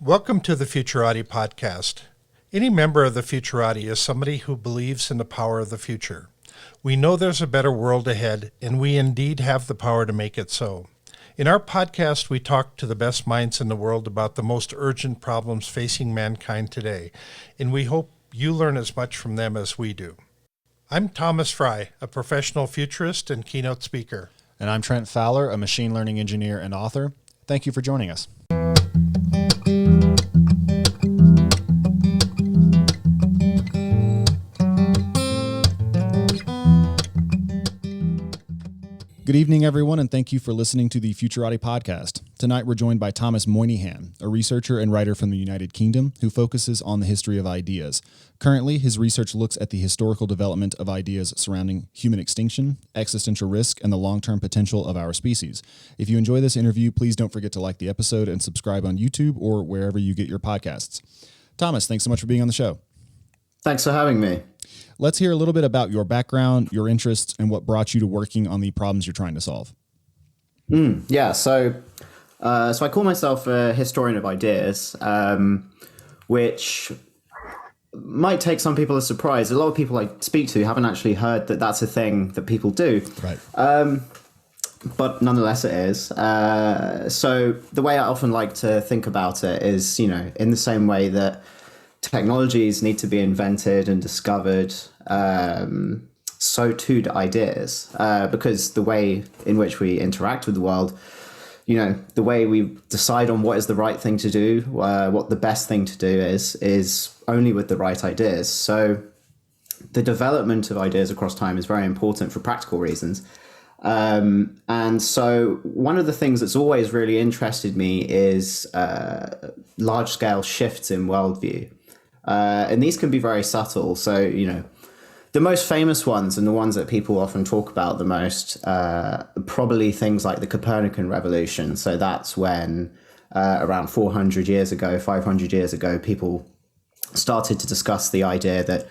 Welcome to the Futurati podcast. Any member of the Futurati is somebody who believes in the power of the future. We know there's a better world ahead, and we indeed have the power to make it so. In our podcast, we talk to the best minds in the world about the most urgent problems facing mankind today, and we hope you learn as much from them as we do. I'm Thomas Fry, a professional futurist and keynote speaker. And I'm Trent Fowler, a machine learning engineer and author. Thank you for joining us. Good evening, everyone, and thank you for listening to the Futurati podcast. Tonight, we're joined by Thomas Moynihan, a researcher and writer from the United Kingdom who focuses on the history of ideas. Currently, his research looks at the historical development of ideas surrounding human extinction, existential risk, and the long-term potential of our species. If you enjoy this interview, please don't forget to like the episode and subscribe on YouTube or wherever you get your podcasts. Thomas, thanks so much for being on the show. Thanks for having me. Let's hear a little bit about your background, your interests, and what brought you to working on the problems you're trying to solve. So I call myself a historian of ideas, which might take some people as surprise. A lot of people I speak to haven't actually heard that that's a thing that people do. Right. But nonetheless, it is. So the way I often like to think about it is, in the same way that technologies need to be invented and discovered, so too do ideas, because the way in which we interact with the world, the way we decide on what is the right thing to do, what the best thing to do is only with the right ideas. So the development of ideas across time is very important for practical reasons. And so one of the things that's always really interested me is large-scale shifts in worldview. And these can be very subtle. So, the most famous ones and the ones that people often talk about the most, probably things like the Copernican revolution. So that's when around 400 years ago, 500 years ago, people started to discuss the idea that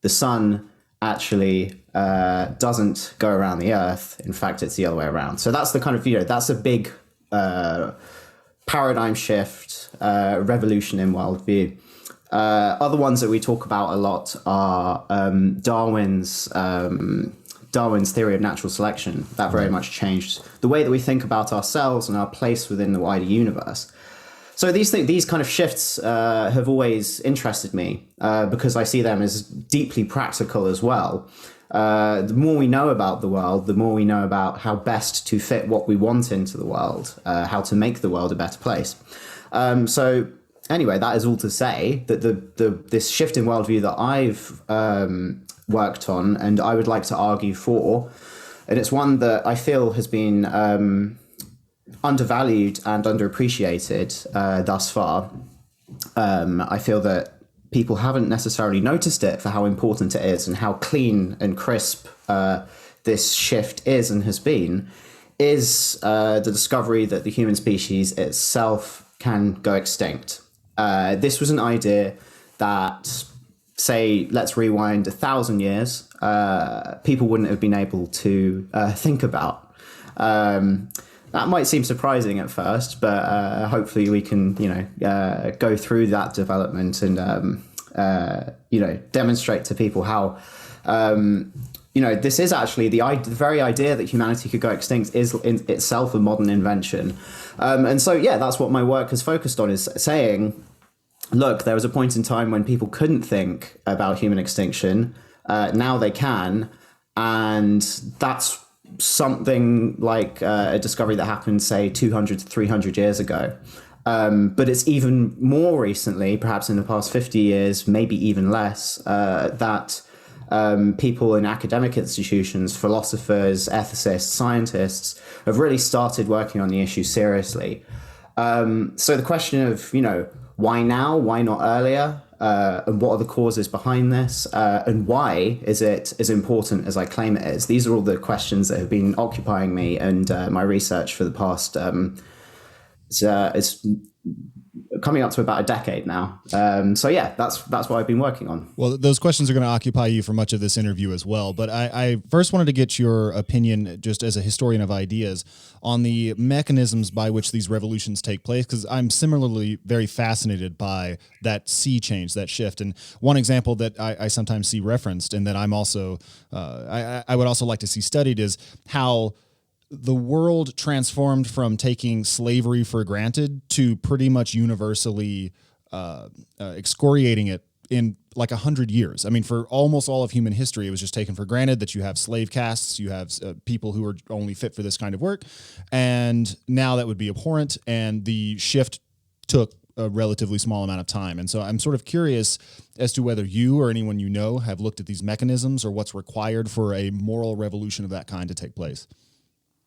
the sun actually doesn't go around the Earth. In fact, it's the other way around. So that's the kind of, that's a big paradigm shift, revolution in worldview. Other ones that we talk about a lot are Darwin's theory of natural selection. That very much changed the way that we think about ourselves and our place within the wider universe. So these kind of shifts have always interested me because I see them as deeply practical as well. The more we know about the world, the more we know about how best to fit what we want into the world, how to make the world a better place. Anyway, that is all to say that this shift in worldview that I've worked on and I would like to argue for, and it's one that I feel has been undervalued and underappreciated thus far. I feel that people haven't necessarily noticed it for how important it is and how clean and crisp this shift is and has been, is the discovery that the human species itself can go extinct. This was an idea that, say, let's rewind 1,000 years, people wouldn't have been able to think about. That might seem surprising at first, but hopefully we can, go through that development and, demonstrate to people how, this is actually the very idea that humanity could go extinct is in itself a modern invention. And so, that's what my work has focused on, is saying, look, there was a point in time when people couldn't think about human extinction. Now they can. And that's something like a discovery that happened, say, 200 to 300 years ago. But it's even more recently, perhaps in the past 50 years, maybe even less, that people in academic institutions, philosophers, ethicists, scientists, have really started working on the issue seriously. So the question of, why now? Why not earlier? And what are the causes behind this? And why is it as important as I claim it is? These are all the questions that have been occupying me and my research for the past it's coming up to about a decade now. So yeah, that's what I've been working on. Well, those questions are going to occupy you for much of this interview as well. But I first wanted to get your opinion, just as a historian of ideas, on the mechanisms by which these revolutions take place, because I'm similarly very fascinated by that sea change, that shift. And one example that I sometimes see referenced, and that I'm also I would also like to see studied, is how the world transformed from taking slavery for granted to pretty much universally excoriating it in like 100 years. I mean, for almost all of human history, it was just taken for granted that you have slave castes, you have people who are only fit for this kind of work. And now that would be abhorrent. And the shift took a relatively small amount of time. And so I'm sort of curious as to whether you or anyone you know have looked at these mechanisms, or what's required for a moral revolution of that kind to take place.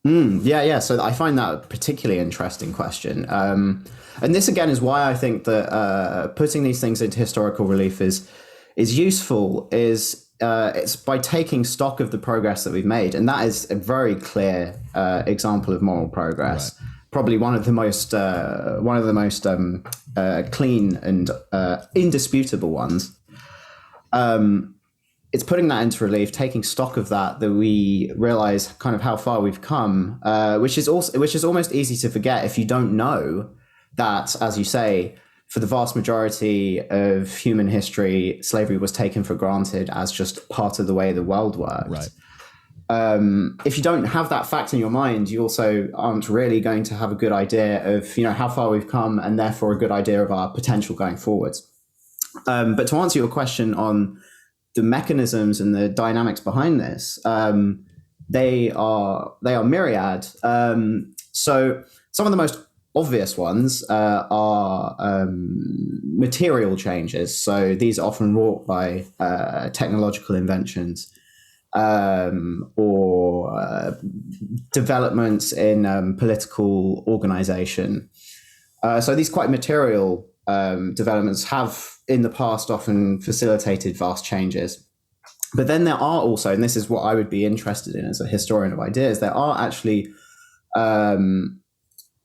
Yeah. So I find that a particularly interesting question. And this, again, is why I think that putting these things into historical relief is useful, it's by taking stock of the progress that we've made. And that is a very clear example of moral progress. Right. Probably one of the most clean and indisputable ones. It's putting that into relief, taking stock of that we realize kind of how far we've come, which is almost easy to forget if you don't know that, as you say, for the vast majority of human history, slavery was taken for granted as just part of the way the world worked. Right. If you don't have that fact in your mind, you also aren't really going to have a good idea of, how far we've come, and therefore a good idea of our potential going forwards. But to answer your question on the mechanisms and the dynamics behind this, they are myriad. So some of the most obvious ones are material changes. So these are often wrought by technological inventions or developments in political organization. So these quite material developments have in the past often facilitated vast changes. But then there are also, and this is what I would be interested in as a historian of ideas, there are actually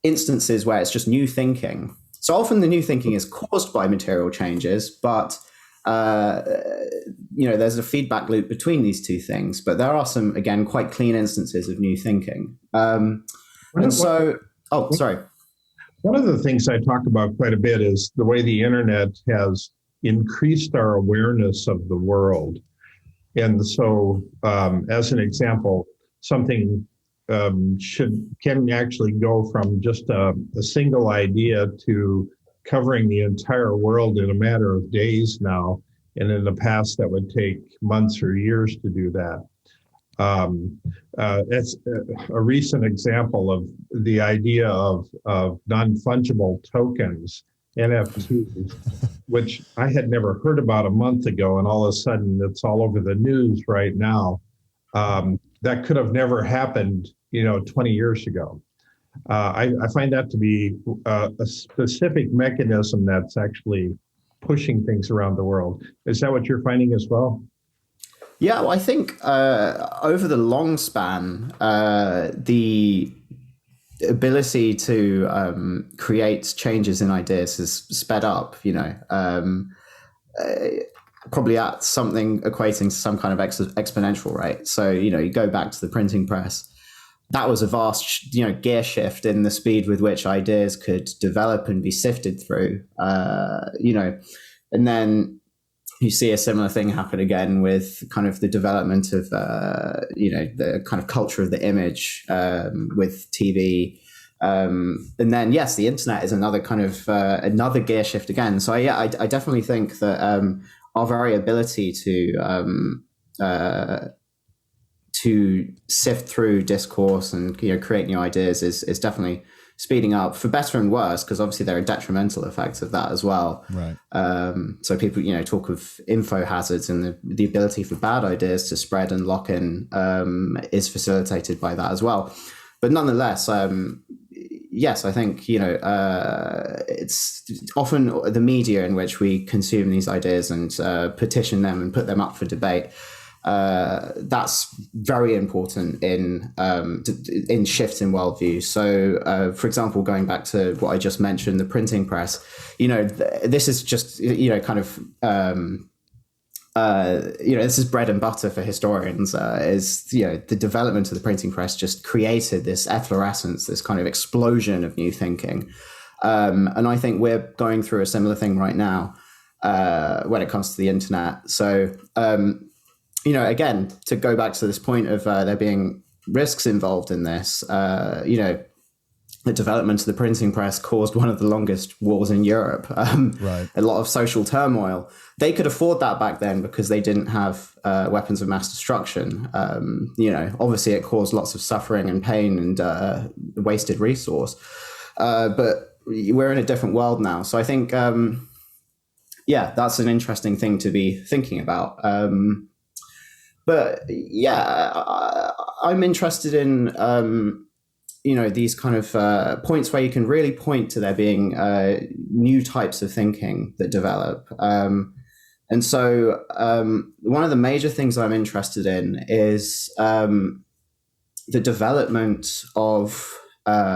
instances where it's just new thinking. So often the new thinking is caused by material changes, but there's a feedback loop between these two things. But there are some, again, quite clean instances of new thinking. Sorry. One of the things I talk about quite a bit is the way the internet has increased our awareness of the world. And so, as an example, something can actually go from just a single idea to covering the entire world in a matter of days now. And in the past, that would take months or years to do that. It's a recent example of the idea of non-fungible tokens, NFTs, which I had never heard about a month ago, and all of a sudden it's all over the news right now. That could have never happened, 20 years ago. I find that to be a specific mechanism that's actually pushing things around the world. Is that what you're finding as well? Yeah, well, I think over the long span, the ability to create changes in ideas has sped up, probably at something equating to some kind of exponential rate. So, you go back to the printing press. That was a vast, gear shift in the speed with which ideas could develop and be sifted through, and then you see a similar thing happen again with kind of the development of, the kind of culture of the image with TV. And then, yes, the internet is another kind of another gear shift again. So, yeah, I definitely think that our very ability to sift through discourse and, create new ideas is definitely speeding up, for better and worse, because obviously there are detrimental effects of that as well. Right. So people, talk of info hazards, and the ability for bad ideas to spread and lock in is facilitated by that as well. But nonetheless, yes, I think, it's often the media in which we consume these ideas and petition them and put them up for debate That's very important in shifts in worldview. So, for example, going back to what I just mentioned, the printing press, this is just, kind of, this is bread and butter for historians, the development of the printing press just created this efflorescence, this kind of explosion of new thinking. And I think we're going through a similar thing right now when it comes to the internet. So, again, to go back to this point of there being risks involved in this, the development of the printing press caused one of the longest wars in Europe, Right. a lot of social turmoil. They could afford that back then because they didn't have weapons of mass destruction. Obviously it caused lots of suffering and pain and wasted resource. But we're in a different world now. So I think, that's an interesting thing to be thinking about. I'm interested in, these kind of points where you can really point to there being new types of thinking that develop. And so one of the major things I'm interested in is the development of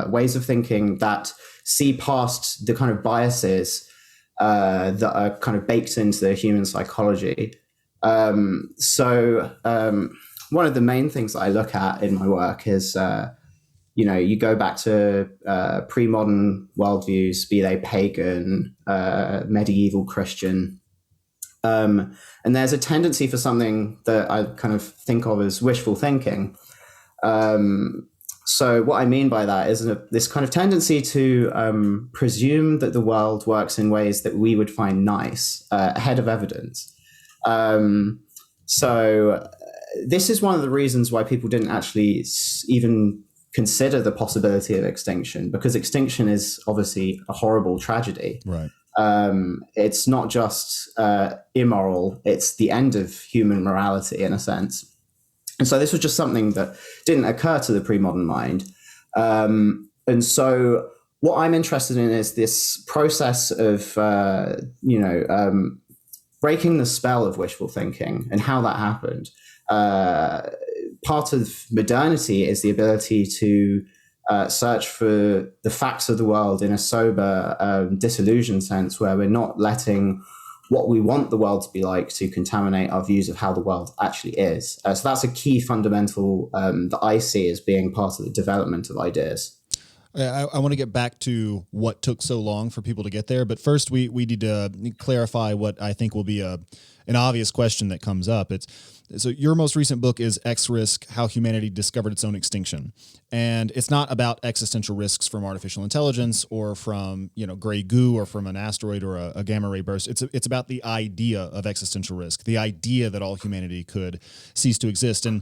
ways of thinking that see past the kind of biases that are kind of baked into the human psychology. So one of the main things that I look at in my work is, you go back to pre-modern worldviews, be they pagan, medieval Christian, and there's a tendency for something that I kind of think of as wishful thinking. So what I mean by that is this kind of tendency to presume that the world works in ways that we would find nice ahead of evidence. So this is one of the reasons why people didn't actually even consider the possibility of extinction, because extinction is obviously a horrible tragedy. Right. It's not just immoral, it's the end of human morality in a sense. And so this was just something that didn't occur to the pre-modern mind. And so what I'm interested in is this process of, breaking the spell of wishful thinking and how that happened. Part of modernity is the ability to search for the facts of the world in a sober, disillusioned sense, where we're not letting what we want the world to be like to contaminate our views of how the world actually is. So that's a key fundamental that I see as being part of the development of ideas. I want to get back to what took so long for people to get there, but first we need to clarify what I think will be an obvious question that comes up. So your most recent book is X Risk: How Humanity Discovered Its Own Extinction. And it's not about existential risks from artificial intelligence or from, gray goo or from an asteroid or a gamma ray burst. It's about the idea of existential risk, the idea that all humanity could cease to exist. And,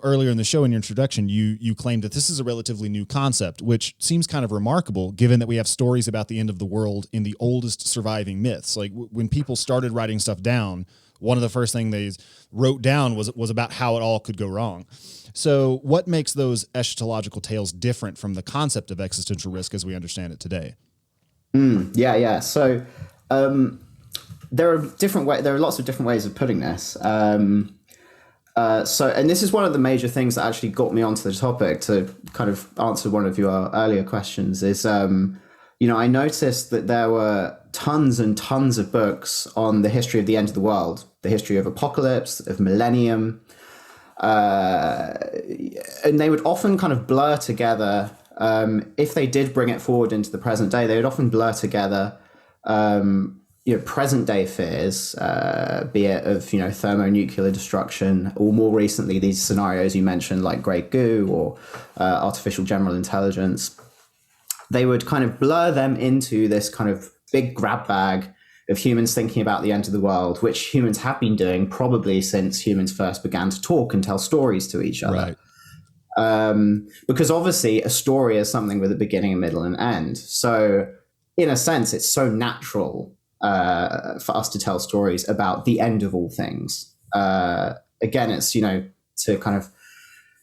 earlier in the show in your introduction, you claimed that this is a relatively new concept, which seems kind of remarkable given that we have stories about the end of the world in the oldest surviving myths. Like when people started writing stuff down, one of the first things they wrote down was about how it all could go wrong. So what makes those eschatological tales different from the concept of existential risk as we understand it today? Yeah. So there are lots of different ways of putting this. And this is one of the major things that actually got me onto the topic, to kind of answer one of your earlier questions, is, I noticed that there were tons and tons of books on the history of the end of the world, the history of apocalypse, of millennium. And they would often kind of blur together, if they did bring it forward into the present day, they would often blur together, present day fears, be it of, thermonuclear destruction, or more recently, these scenarios you mentioned, like grey goo or artificial general intelligence. They would kind of blur them into this kind of big grab bag of humans thinking about the end of the world, which humans have been doing probably since humans first began to talk and tell stories to each other. Right. Because obviously a story is something with a beginning, a middle, and end. So in a sense, it's so natural for us to tell stories about the end of all things. Again, it's, to kind of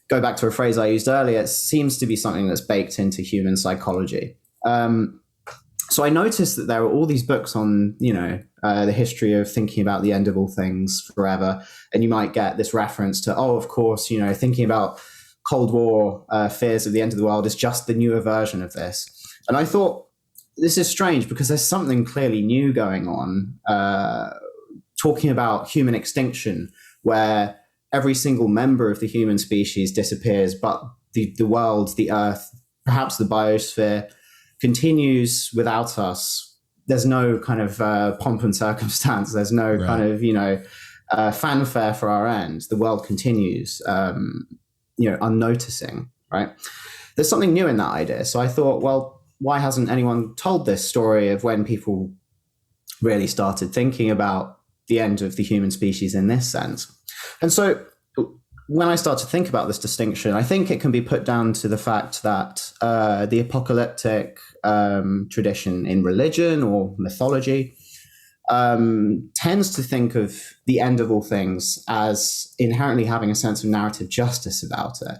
go back to a phrase I used earlier, it seems to be something that's baked into human psychology. So I noticed that there are all these books on, the history of thinking about the end of all things forever. And you might get this reference to, of course, thinking about Cold War fears of the end of the world is just the newer version of this. And I thought, this is strange because there's something clearly new going on, talking about human extinction, where every single member of the human species disappears, but the world, the earth, perhaps the biosphere, continues without us. There's no kind of pomp and circumstance. There's no kind of, fanfare for our end. The world continues, unnoticing, right? There's something new in that idea. So I thought, well, why hasn't anyone told this story of when people really started thinking about the end of the human species in this sense? And so when I start to think about this distinction, I think it can be put down to the fact that the apocalyptic tradition in religion or mythology tends to think of the end of all things as inherently having a sense of narrative justice about it.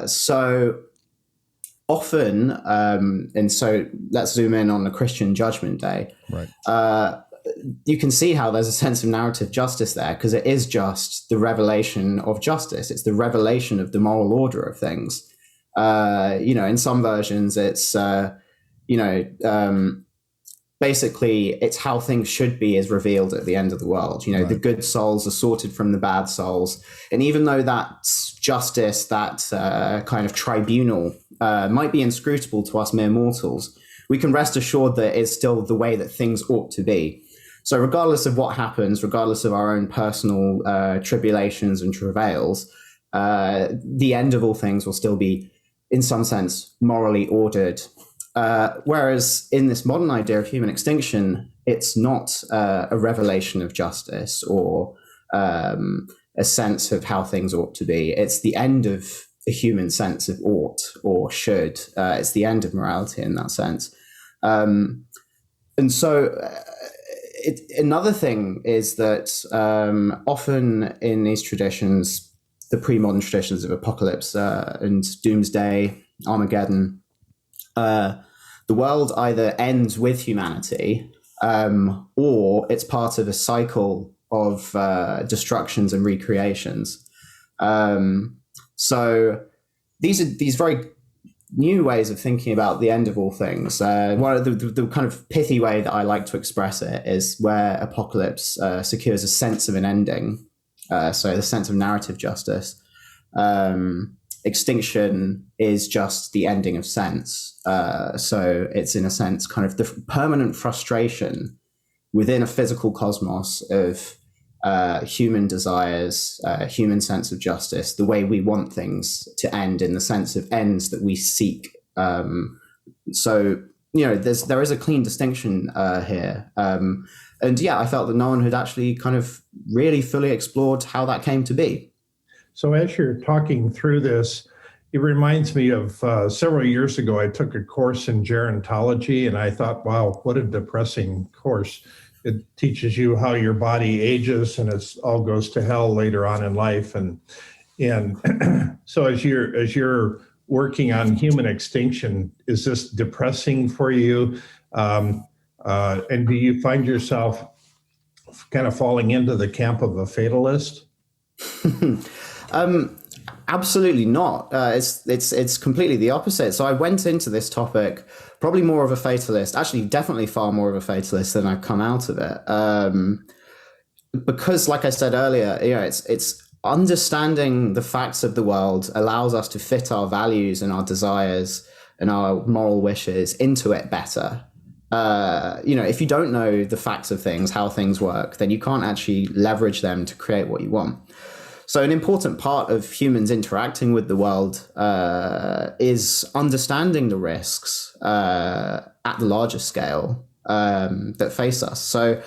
So often, and so let's zoom in on the Christian Judgment Day. Right. You can see how there's a sense of narrative justice there, because it is just the revelation of justice. It's the revelation of the moral order of things. In some versions, it's, basically it's how things should be is revealed at the end of the world. Right. The good souls are sorted from the bad souls. And even though that justice, that kind of tribunal might be inscrutable to us mere mortals, we can rest assured that it's still the way that things ought to be. So regardless of what happens, regardless of our own personal tribulations and travails, the end of all things will still be, in some sense, morally ordered. Whereas in this modern idea of human extinction, it's not a revelation of justice or a sense of how things ought to be. It's the end of a human sense of ought or should. It's the end of morality in that sense. And so another thing is that often in these traditions, the pre-modern traditions of apocalypse and doomsday, Armageddon, the world either ends with humanity or it's part of a cycle of destructions and recreations. So these are these very new ways of thinking about the end of all things. One of the kind of pithy way that I like to express it is where apocalypse secures a sense of an ending. So the sense of narrative justice. Extinction is just the ending of sense. So it's in a sense kind of the permanent frustration within a physical cosmos of human desires, human sense of justice, the way we want things to end in the sense of ends that we seek. So, there is a clean distinction here. And yeah, I felt that no one had actually kind of really fully explored how that came to be. So as you're talking through this, it reminds me of several years ago, I took a course in gerontology, and I thought, wow, what a depressing course. It teaches you how your body ages, and it all goes to hell later on in life. And so as you're working on human extinction, is this depressing for you? And do you find yourself kind of falling into the camp of a fatalist? Absolutely not. It's completely the opposite. So I went into this topic probably more of a fatalist, actually definitely far more of a fatalist than I've come out of it. Because like I said earlier, it's understanding the facts of the world allows us to fit our values and our desires and our moral wishes into it better. If you don't know the facts of things, how things work, then you can't actually leverage them to create what you want. So an important part of humans interacting with the world is understanding the risks at the larger scale that face us. So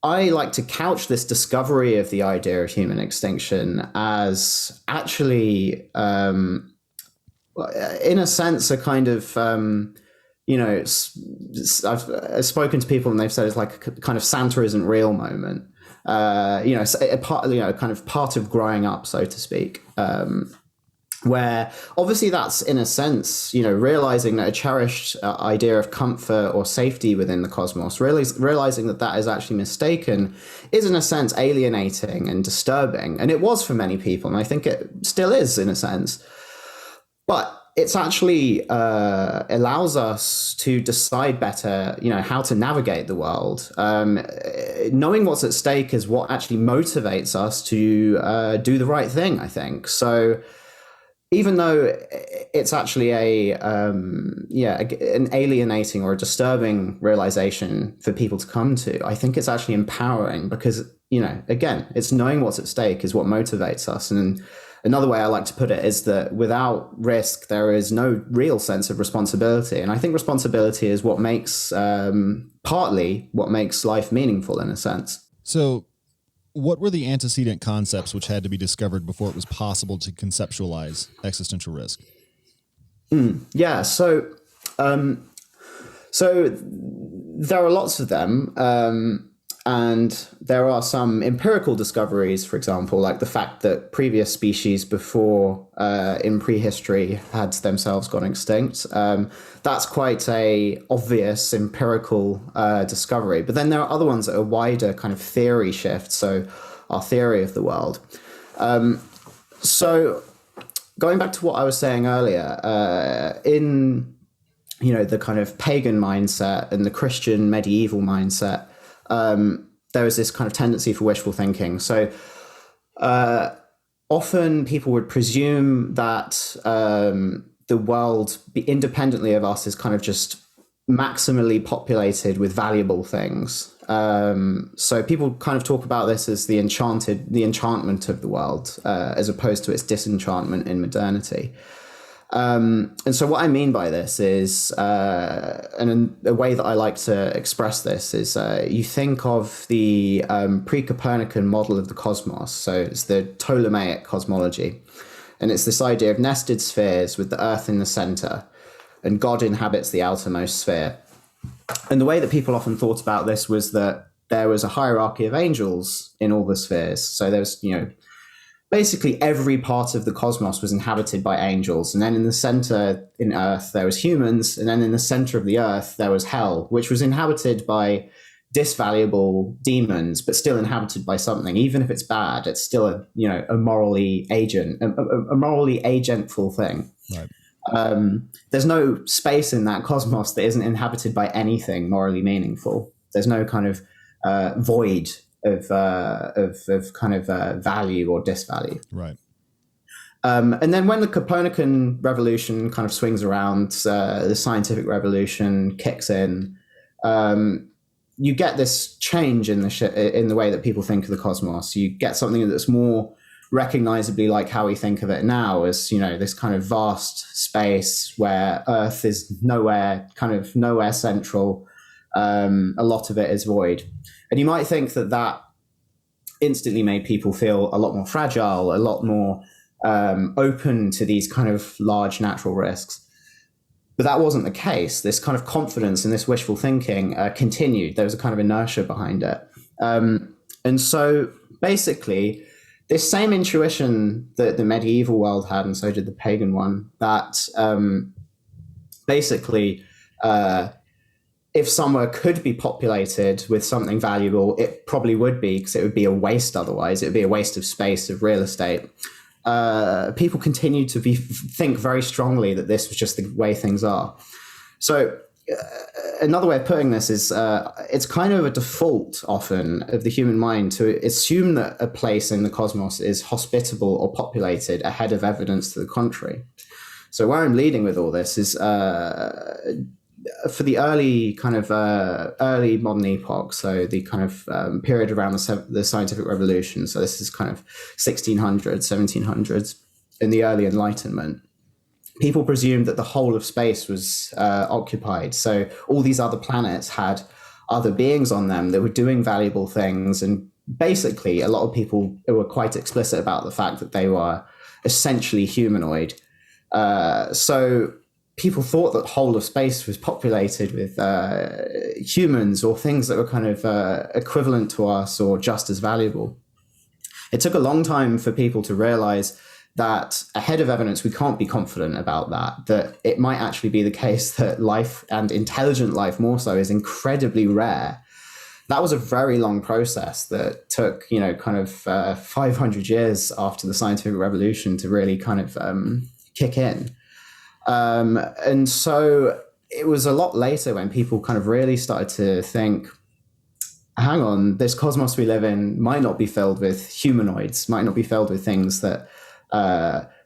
I like to couch this discovery of the idea of human extinction as actually, in a sense, a kind of, I've spoken to people and they've said it's like a kind of Santa isn't real moment. Kind of part of growing up, so to speak. where obviously that's in a sense, realizing that a cherished idea of comfort or safety within the cosmos, realizing that that is actually mistaken, is in a sense alienating and disturbing. And it was for many people, and I think it still is in a sense. But it's actually allows us to decide better, how to navigate the world. Knowing what's at stake is what actually motivates us to do the right thing, I think. So even though it's actually an alienating or a disturbing realization for people to come to, I think it's actually empowering because, again, it's knowing what's at stake is what motivates us. And another way I like to put it is that without risk, there is no real sense of responsibility. And I think responsibility is what makes, partly what makes life meaningful in a sense. So what were the antecedent concepts which had to be discovered before it was possible to conceptualize existential risk? Yeah, so there are lots of them, and there are some empirical discoveries, for example, like the fact that previous species before in prehistory had themselves gone extinct. That's quite a obvious empirical discovery. But then there are other ones that are wider kind of theory shifts, so our theory of the world. So going back to what I was saying earlier, in the kind of pagan mindset and the Christian medieval mindset, there was this kind of tendency for wishful thinking. So often people would presume that the world, independently of us, is kind of just maximally populated with valuable things. So people kind of talk about this as the enchantment of the world, as opposed to its disenchantment in modernity. And so what I mean by this is, and a way that I like to express this is, you think of the Pre-Copernican model of the cosmos. So it's the Ptolemaic Cosmology. And it's this idea of nested spheres with the Earth in the center, and God inhabits the outermost sphere. And the way that people often thought about this was that there was a hierarchy of angels in all the spheres. So there was, basically every part of the cosmos was inhabited by angels. And then in the center, in Earth, there was humans. And then in the center of the Earth, there was hell, which was inhabited by disvaluable demons, but still inhabited by something. Even if it's bad, it's still a morally agentful thing. Right. There's no space in that cosmos that isn't inhabited by anything morally meaningful. There's no kind of void of kind of value or disvalue. Right. And then when the Copernican revolution kind of swings around, the scientific revolution kicks in, you get this change in the way that people think of the cosmos. You get something that's more recognizably like how we think of it now, as this kind of vast space where Earth is nowhere central. A lot of it is void. And you might think that instantly made people feel a lot more fragile, a lot more open to these kind of large natural risks. But that wasn't the case. This kind of confidence and this wishful thinking continued. There was a kind of inertia behind it. And so basically, this same intuition that the medieval world had, and so did the pagan one, that basically if somewhere could be populated with something valuable, it probably would be, because it would be a waste otherwise. It would be a waste of space, of real estate. People continue to think very strongly that this was just the way things are. So another way of putting this is it's kind of a default often of the human mind to assume that a place in the cosmos is hospitable or populated ahead of evidence to the contrary. So where I'm leading with all this is for the early modern epoch, so the kind of period around the scientific revolution. So this is kind of 1600s, 1700s, in the early Enlightenment. People presumed that the whole of space was occupied. So all these other planets had other beings on them that were doing valuable things. And basically, a lot of people were quite explicit about the fact that they were essentially humanoid. So people thought that the whole of space was populated with humans or things that were kind of equivalent to us or just as valuable. It took a long time for people to realize that ahead of evidence, we can't be confident about that it might actually be the case that life, and intelligent life more so, is incredibly rare. That was a very long process that took, 500 years after the scientific revolution to really kind of kick in. And so it was a lot later when people kind of really started to think, hang on, this cosmos we live in might not be filled with humanoids, might not be filled with things that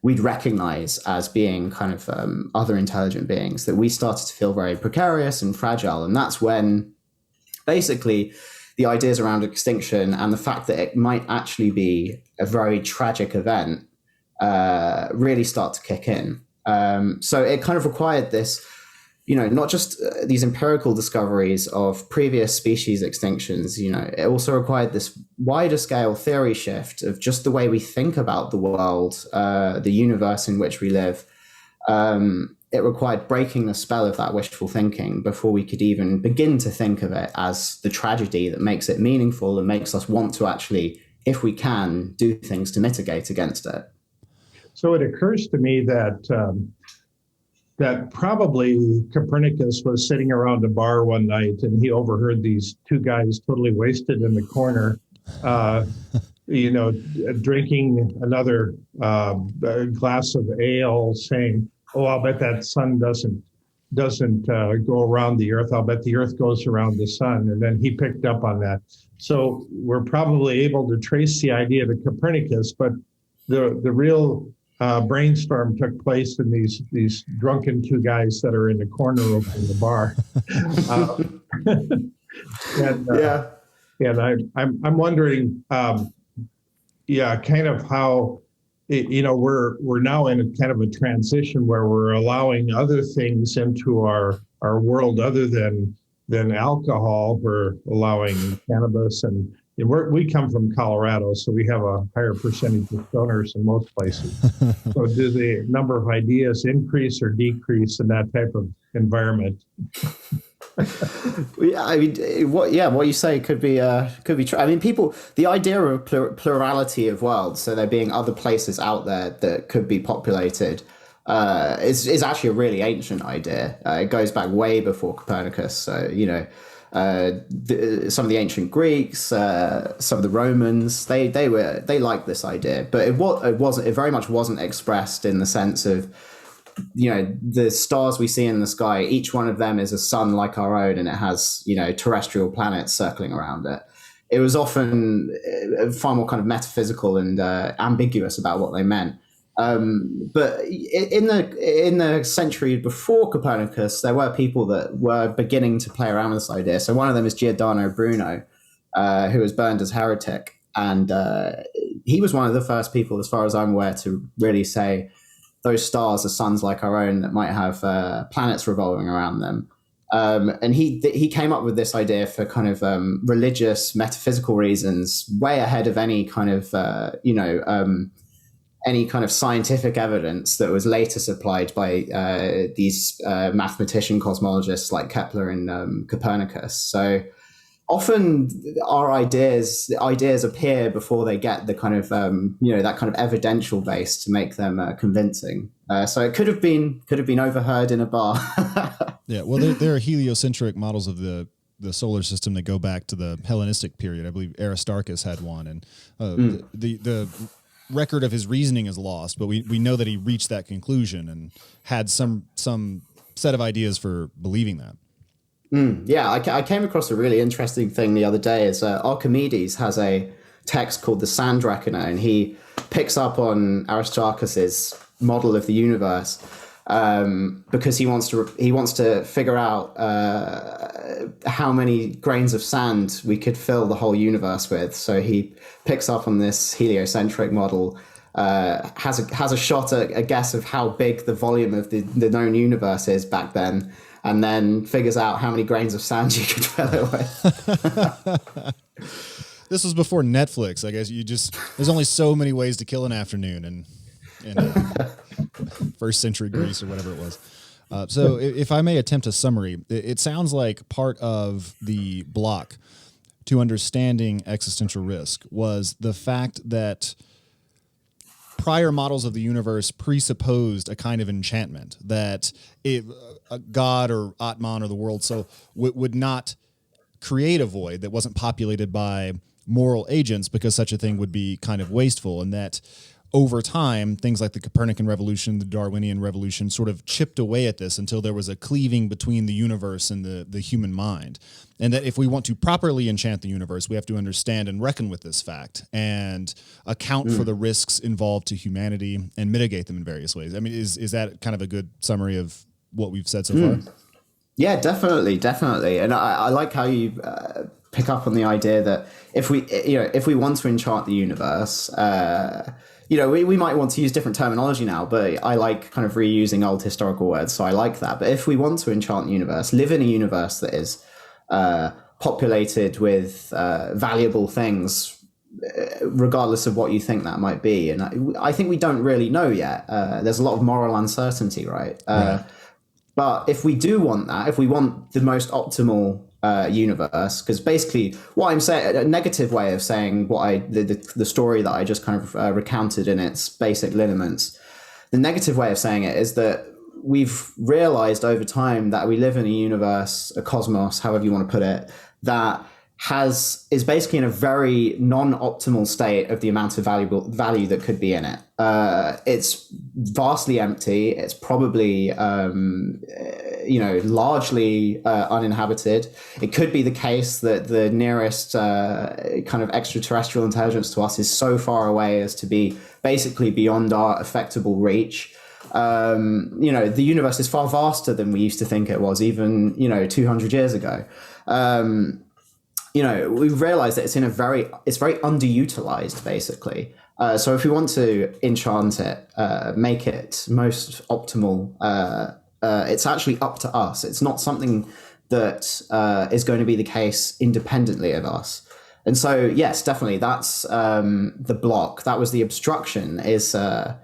we'd recognize as being kind of other intelligent beings, that we started to feel very precarious and fragile. And that's when basically the ideas around extinction and the fact that it might actually be a very tragic event really start to kick in. So it kind of required this, not just these empirical discoveries of previous species extinctions, it also required this wider scale theory shift of just the way we think about the world, the universe in which we live. It required breaking the spell of that wishful thinking before we could even begin to think of it as the tragedy that makes it meaningful and makes us want to actually, if we can, do things to mitigate against it. So it occurs to me that probably Copernicus was sitting around a bar one night and he overheard these two guys totally wasted in the corner, drinking another glass of ale, saying, "Oh, I'll bet that sun doesn't go around the Earth. I'll bet the Earth goes around the sun." And then he picked up on that. So we're probably able to trace the idea to Copernicus, but the real brainstorm took place in these drunken two guys that are in the corner over in the bar. And I'm wondering, kind of how. We're now in a kind of a transition where we're allowing other things into our world other than alcohol. We're allowing cannabis, and we come from Colorado, so we have a higher percentage of stoners in most places. So do the number of ideas increase or decrease in that type of environment? What you say could be true. I mean, the idea of plurality of worlds, so there being other places out there that could be populated, is actually a really ancient idea. It goes back way before Copernicus. So some of the ancient Greeks, some of the Romans, they liked this idea, but it very much wasn't expressed in the sense of, the stars we see in the sky, each one of them is a sun like our own, and it has, terrestrial planets circling around it. It was often far more kind of metaphysical and ambiguous about what they meant. But in the century before Copernicus, there were people that were beginning to play around with this idea. So one of them is Giordano Bruno, who was burned as heretic. And he was one of the first people, as far as I'm aware, to really say those stars are suns like our own that might have planets revolving around them. And he came up with this idea for kind of religious, metaphysical reasons, way ahead of any kind of scientific evidence that was later supplied by these mathematician cosmologists like Kepler and Copernicus. So often our ideas appear before they get the kind of that kind of evidential base to make them convincing. So it could have been overheard in a bar. Yeah, well, there are heliocentric models of the solar system that go back to the Hellenistic period. I believe Aristarchus had one, and the record of his reasoning is lost, but we know that he reached that conclusion and had some set of ideas for believing that. Yeah, I came across a really interesting thing the other day. Is Archimedes has a text called the Sand Reckoner, and he picks up on Aristarchus's model of the universe because he wants to figure out how many grains of sand we could fill the whole universe with. So he picks up on this heliocentric model, has a shot at a guess of how big the volume of the known universe is back then, and then figures out how many grains of sand you could fill it with. This was before Netflix. I guess there's only so many ways to kill an afternoon in first century Greece or whatever it was. So if I may attempt a summary, it sounds like part of the block to understanding existential risk was the fact that prior models of the universe presupposed a kind of enchantment that a God or Atman or the world so would not create a void that wasn't populated by moral agents, because such a thing would be kind of wasteful, and that over time, things like the Copernican revolution, the Darwinian revolution sort of chipped away at this until there was a cleaving between the universe and the human mind. And that if we want to properly enchant the universe, we have to understand and reckon with this fact and account for the risks involved to humanity and mitigate them in various ways. I mean, is that kind of a good summary of what we've said so far? Yeah, definitely. And I like how you pick up on the idea that if we want to enchant the universe, we might want to use different terminology now, but I like kind of reusing old historical words, so I like that. But if we want to enchant the universe, live in a universe that is populated with valuable things, regardless of what you think that might be, and I think we don't really know yet. There's a lot of moral uncertainty, right? But if we do want that, if we want the most optimal universe, because basically what I'm saying, a negative way of saying the story that I just kind of recounted in its basic lineaments, the negative way of saying it is that we've realized over time that we live in a universe, a cosmos, however you want to put it, that is basically in a very non-optimal state of the amount of value that could be in it. It's vastly empty. It's probably largely uninhabited. It could be the case that the nearest kind of extraterrestrial intelligence to us is so far away as to be basically beyond our effectable reach. The universe is far vaster than we used to think it was, even 200 years ago. We've realized that it's very underutilized, basically. So if we want to enchant it, make it most optimal, it's actually up to us. It's not something that is going to be the case independently of us. And so, yes, definitely, that's the block. That was the obstruction, is that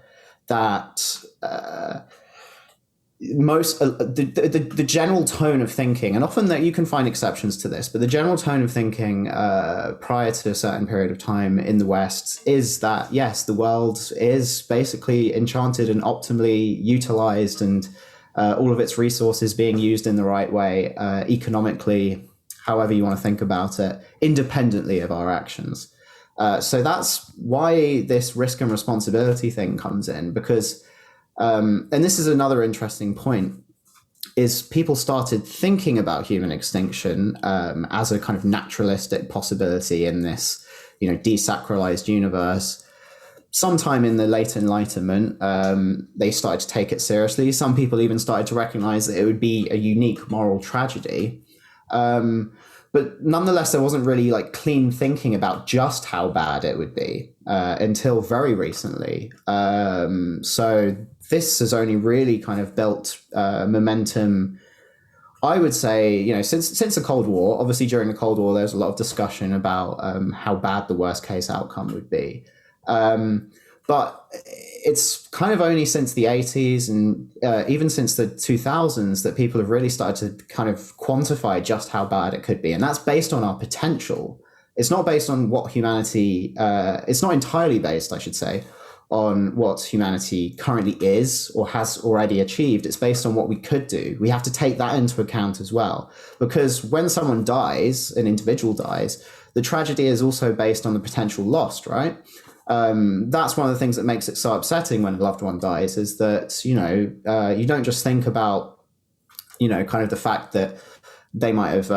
the general tone of thinking, and often that you can find exceptions to this, but the general tone of thinking prior to a certain period of time in the West is that, yes, the world is basically enchanted and optimally utilized, and all of its resources being used in the right way, economically, however you want to think about it, independently of our actions. So that's why this risk and responsibility thing comes in, because and this is another interesting point, is people started thinking about human extinction as a kind of naturalistic possibility in this, desacralized universe. Sometime in the late Enlightenment, they started to take it seriously. Some people even started to recognize that it would be a unique moral tragedy. But nonetheless, there wasn't really clean thinking about just how bad it would be until very recently. So this has only really kind of built momentum, I would say, since the Cold War. Obviously, during the Cold War, there's a lot of discussion about how bad the worst case outcome would be. But it's kind of only since the 80s and even since the 2000s that people have really started to kind of quantify just how bad it could be. And that's based on our potential. It's not based on what humanity, it's not entirely based, I should say, on what humanity currently is or has already achieved. It's based on what we could do. We have to take that into account as well. Because when someone dies, an individual dies, the tragedy is also based on the potential lost, right? That's one of the things that makes it so upsetting when a loved one dies, is that, you don't just think about, kind of the fact that they might have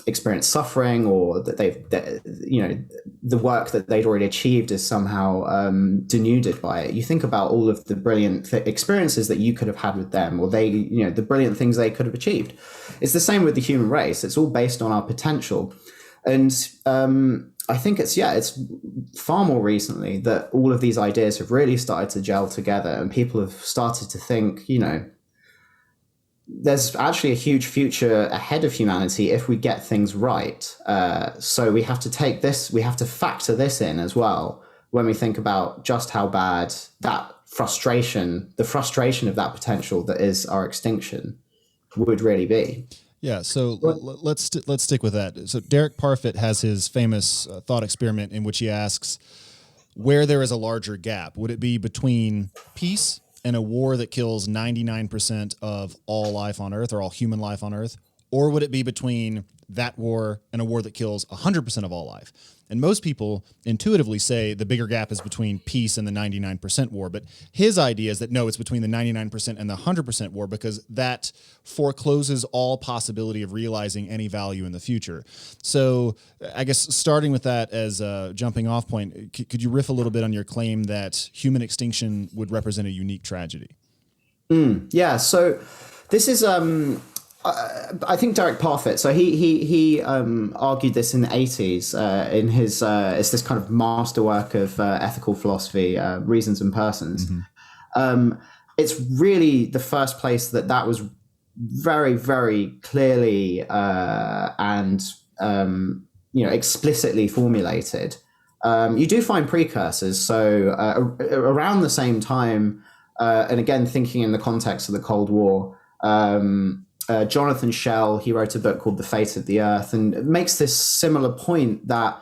experienced suffering, or that the work that they'd already achieved is somehow denuded by it. You think about all of the brilliant experiences that you could have had with them, or the brilliant things they could have achieved. It's the same with the human race. It's all based on our potential. And I think it's far more recently that all of these ideas have really started to gel together, and people have started to think, there's actually a huge future ahead of humanity if we get things right. So we have to factor this in as well when we think about just how bad the frustration of that potential that is our extinction would really be. Yeah, so let's stick with that. So Derek Parfit has his famous thought experiment in which he asks, where there is a larger gap? Would it be between peace and a war that kills 99% of all life on Earth or all human life on Earth? Or would it be between that war and a war that kills 100% of all life? And most people intuitively say the bigger gap is between peace and the 99% war. But his idea is that no, it's between the 99% and the 100% war, because that forecloses all possibility of realizing any value in the future. So I guess starting with that as a jumping off point, could you riff a little bit on your claim that human extinction would represent a unique tragedy? Yeah, so this is I think Derek Parfit. So he argued this in the 80s in his it's this kind of masterwork of ethical philosophy, Reasons and Persons. Mm-hmm. It's really the first place that was very, very clearly and explicitly formulated. You do find precursors. So around the same time, and again thinking in the context of the Cold War. Jonathan Schell, he wrote a book called The Fate of the Earth, and it makes this similar point that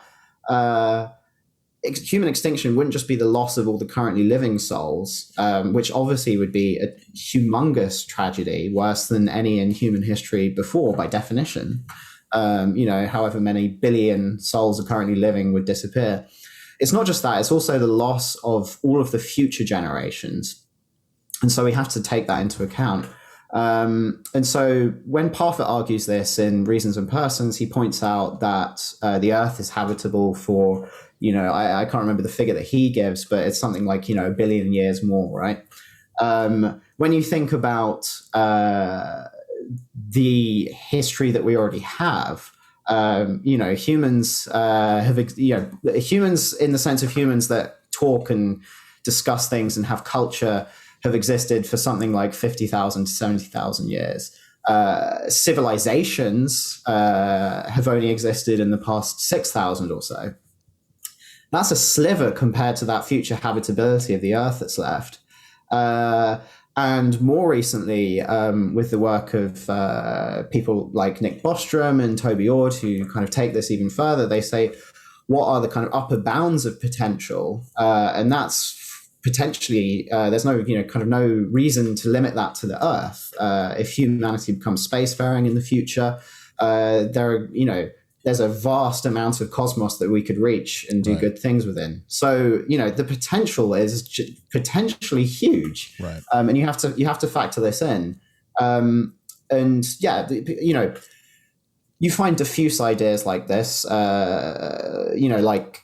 human extinction wouldn't just be the loss of all the currently living souls, which obviously would be a humongous tragedy, worse than any in human history before, by definition. However many billion souls are currently living would disappear. It's not just that, it's also the loss of all of the future generations. And so we have to take that into account. And so when Parfit argues this in Reasons and Persons, he points out that the Earth is habitable for, I can't remember the figure that he gives, but it's something like, 1 billion years more, right? When you think about the history that we already have, humans humans in the sense of humans that talk and discuss things and have culture have existed for something like 50,000 to 70,000 years. Civilizations have only existed in the past 6,000 or so. That's a sliver compared to that future habitability of the Earth that's left. And more recently, with the work of people like Nick Bostrom and Toby Ord, who kind of take this even further, they say, what are the kind of upper bounds of potential? And that's potentially, there's no, no reason to limit that to the Earth. If humanity becomes spacefaring in the future, there's a vast amount of cosmos that we could reach and do good things within. So, the potential is potentially huge, right? And you have to factor this in. You find diffuse ideas like this, like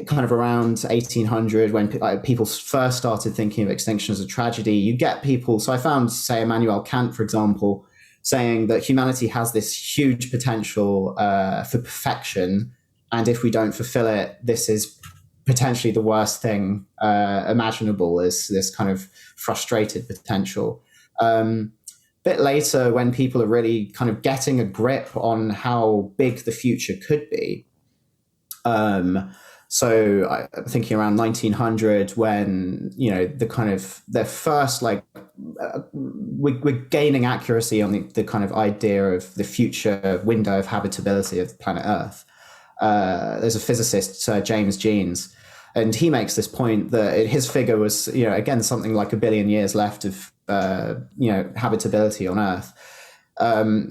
kind of around 1800 when people first started thinking of extinction as a tragedy. You get people. So I found, say, Immanuel Kant, for example, saying that humanity has this huge potential for perfection, and if we don't fulfill it, this is potentially the worst thing imaginable, is this kind of frustrated potential. Bit later, when people are really kind of getting a grip on how big the future could be, so I'm thinking around 1900, when the first we're gaining accuracy on the kind of idea of the future window of habitability of planet Earth. There's a physicist, Sir James Jeans, and he makes this point that his figure was, again, something like 1 billion years left of habitability on Earth.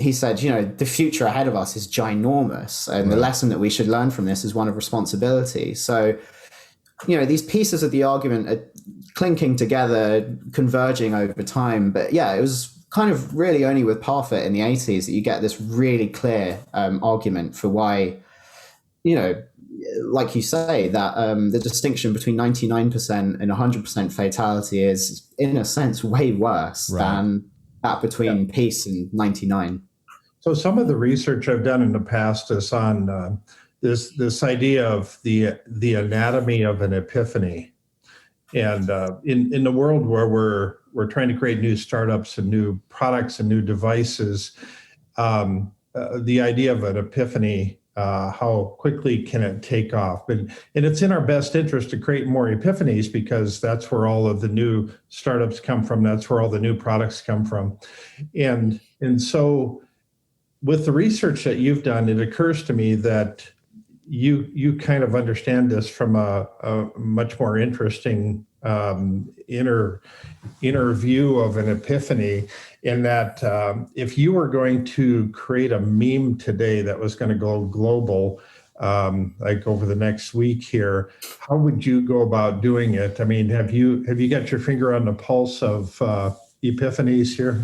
He said, the future ahead of us is ginormous, and the lesson that we should learn from this is one of responsibility. So, these pieces of the argument are clinking together, converging over time. But yeah, it was kind of really only with Parfit in the 80s that you get this really clear argument for why, like you say, that the distinction between 99% and 100% fatality is, in a sense, way worse than that between peace and 99. So some of the research I've done in the past is on this idea of the anatomy of an epiphany, and in the world where we're trying to create new startups and new products and new devices, the idea of an epiphany, how quickly can it take off? And it's in our best interest to create more epiphanies, because that's where all of the new startups come from. That's where all the new products come from. And so with the research that you've done, it occurs to me that, you kind of understand this from a much more interesting inner view of an epiphany, in that if you were going to create a meme today that was going to go global, like over the next week here, how would you go about doing it? I mean, have you got your finger on the pulse of epiphanies here?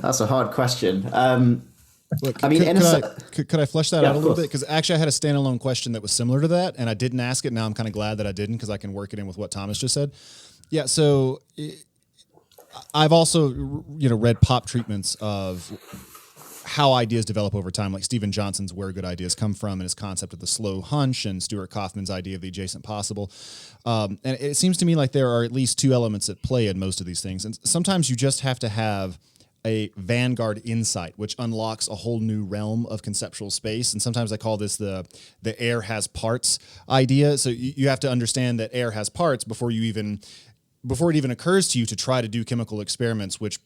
That's a hard question. Look, I mean, could I flesh that out a little course. bit? Because actually, I had a standalone question that was similar to that, and I didn't ask it. Now I'm kind of glad that I didn't, because I can work it in with what Thomas just said. Yeah. So I've also, read pop treatments of how ideas develop over time, like Stephen Johnson's "Where Good Ideas Come From" and his concept of the slow hunch, and Stuart Kaufman's idea of the adjacent possible. And it seems to me like there are at least two elements at play in most of these things. And sometimes you just have to have a vanguard insight, which unlocks a whole new realm of conceptual space. And sometimes I call this the air has parts idea. So you have to understand that air has parts before it even occurs to you to try to do chemical experiments which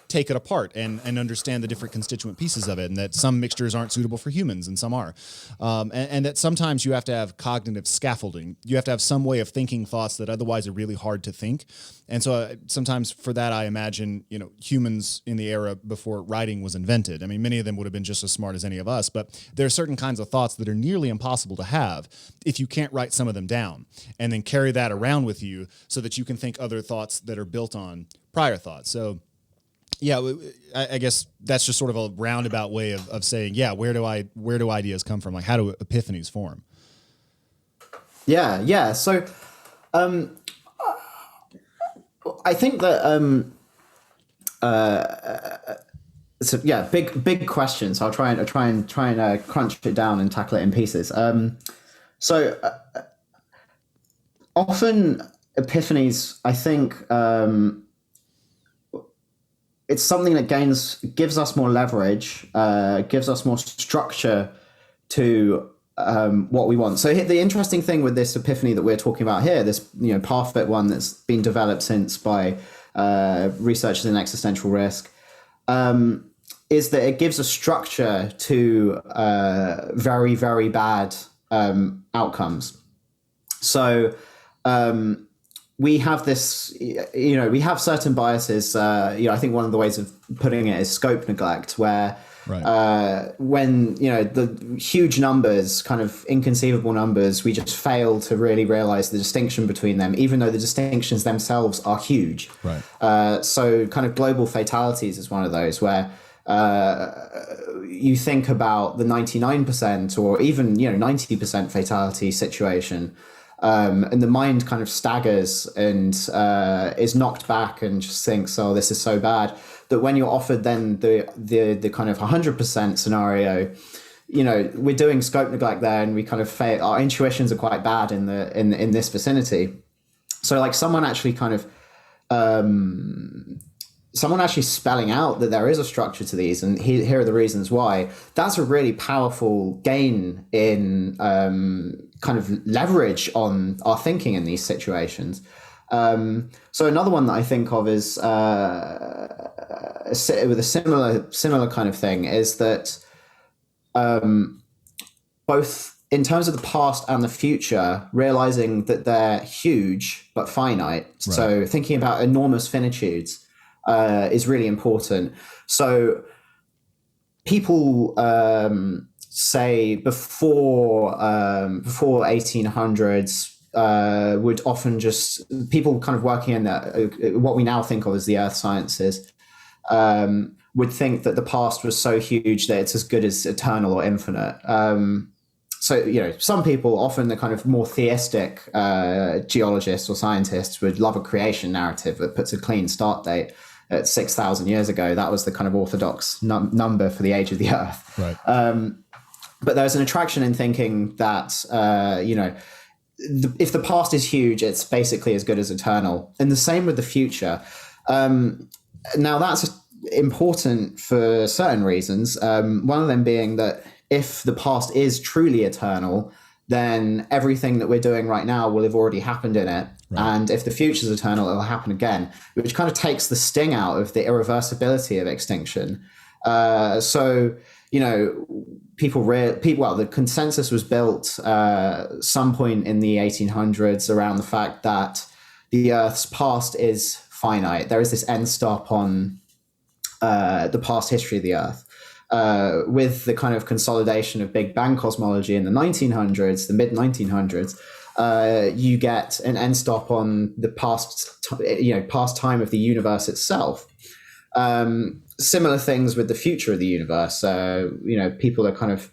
take it apart and understand the different constituent pieces of it, and that some mixtures aren't suitable for humans and some are. And that sometimes you have to have cognitive scaffolding. You have to have some way of thinking thoughts that otherwise are really hard to think. And so sometimes for that, I imagine, humans in the era before writing was invented. I mean, many of them would have been just as smart as any of us, but there are certain kinds of thoughts that are nearly impossible to have if you can't write some of them down and then carry that around with you so that you can think other thoughts that are built on prior thoughts. So yeah, I guess that's just sort of a roundabout way of saying, yeah, where do ideas come from? Like, how do epiphanies form? Yeah. So, I think that so yeah, big questions. I'll try and crunch it down and tackle it in pieces. So often epiphanies, I think. It's something that gives us more leverage, gives us more structure to what we want. So the interesting thing with this epiphany that we're talking about here, this Parfit one that's been developed since by researchers in existential risk, is that it gives a structure to very, very bad outcomes. So we have this, we have certain biases. I think one of the ways of putting it is scope neglect, where right. When, the huge numbers, kind of inconceivable numbers, we just fail to really realize the distinction between them, even though the distinctions themselves are huge. Right. So kind of global fatalities is one of those where you think about the 99% or even, 90% fatality situation. And the mind kind of staggers and is knocked back and just thinks, oh, this is so bad, that when you're offered then the kind of 100% scenario, we're doing scope neglect there, and we kind of fail. Our intuitions are quite bad in this vicinity. So like someone actually spelling out that there is a structure to these, and here are the reasons why. That's a really powerful gain in kind of leverage on our thinking in these situations. So another one that I think of is with a similar kind of thing is that both in terms of the past and the future, realizing that they're huge but finite. Right. So thinking about enormous finitudes is really important. So people say before 1800s would often just people kind of working in what we now think of as the earth sciences would think that the past was so huge that it's as good as eternal or infinite. So, some people, often the kind of more theistic geologists or scientists, would love a creation narrative that puts a clean start date at 6,000 years ago. That was the kind of orthodox number for the age of the earth. Right. But there's an attraction in thinking that, if the past is huge, it's basically as good as eternal. And the same with the future. Now, that's important for certain reasons. One of them being that if the past is truly eternal, then everything that we're doing right now will have already happened in it. Right. And if the future is eternal, it'll happen again, which kind of takes the sting out of the irreversibility of extinction. So, the consensus was built some point in the 1800s around the fact that the Earth's past is finite. There is this end stop on the past history of the Earth. With the kind of consolidation of Big Bang cosmology in the 1900s, the mid 1900s, you get an end stop on the past time of the universe itself. Similar things with the future of the universe. People are kind of,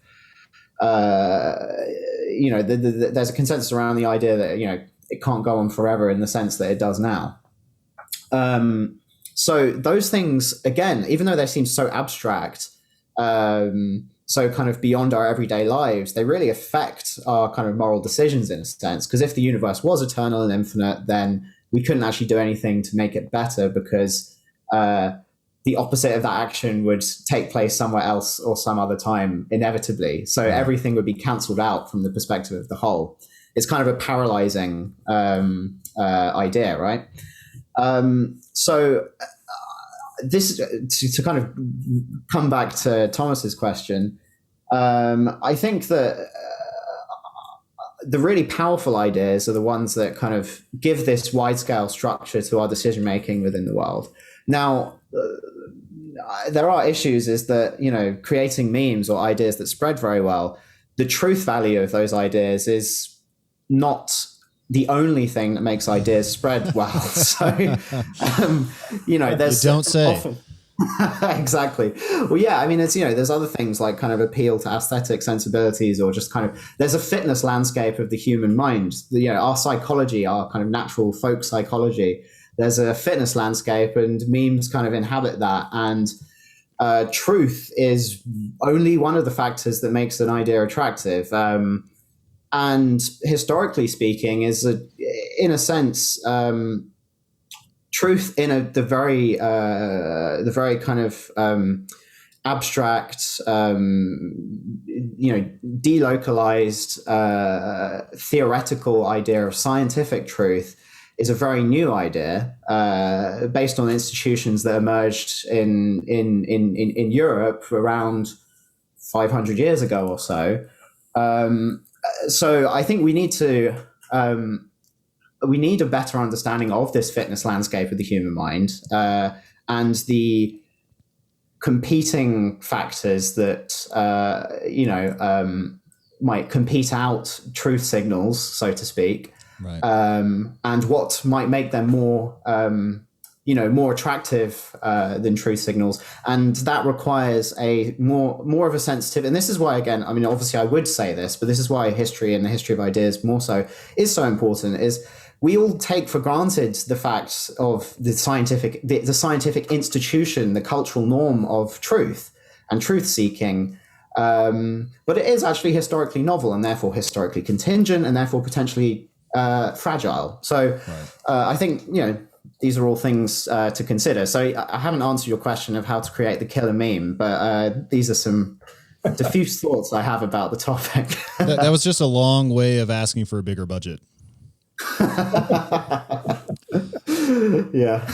there's a consensus around the idea that, it can't go on forever in the sense that it does now. So those things, again, even though they seem so abstract, so kind of beyond our everyday lives, they really affect our kind of moral decisions in a sense. Because if the universe was eternal and infinite, then we couldn't actually do anything to make it better, because the opposite of that action would take place somewhere else or some other time inevitably. So everything would be cancelled out from the perspective of the whole. It's kind of a paralyzing idea, right? This to kind of come back to Thomas's question, I think that the really powerful ideas are the ones that kind of give this wide-scale structure to our decision-making within the world. Now, there are issues, is that, creating memes or ideas that spread very well, the truth value of those ideas is not the only thing that makes ideas spread well. So, there's... You don't say. Often, exactly. Well, yeah, I mean, it's, there's other things like kind of appeal to aesthetic sensibilities, or just kind of, there's a fitness landscape of the human mind. Our psychology, our kind of natural folk psychology, there's a fitness landscape, and memes kind of inhabit that. And truth is only one of the factors that makes an idea attractive. And historically speaking, in a sense, truth in the very kind of abstract, delocalized, theoretical idea of scientific truth is a very new idea, based on institutions that emerged in Europe around 500 years ago or so. So I think we need a better understanding of this fitness landscape of the human mind, and the competing factors that might compete out truth signals, so to speak, right. And what might make them more more attractive than truth signals. And that requires a more of a sensitive, and this is why, again, I mean, obviously I would say this, but this is why history and the history of ideas more so is so important, is we all take for granted the facts of the scientific institution, the cultural norm of truth and truth seeking. But it is actually historically novel, and therefore historically contingent, and therefore potentially fragile. So I think, these are all things to consider. So I haven't answered your question of how to create the killer meme, but these are some diffuse thoughts I have about the topic. That was just a long way of asking for a bigger budget. Yeah.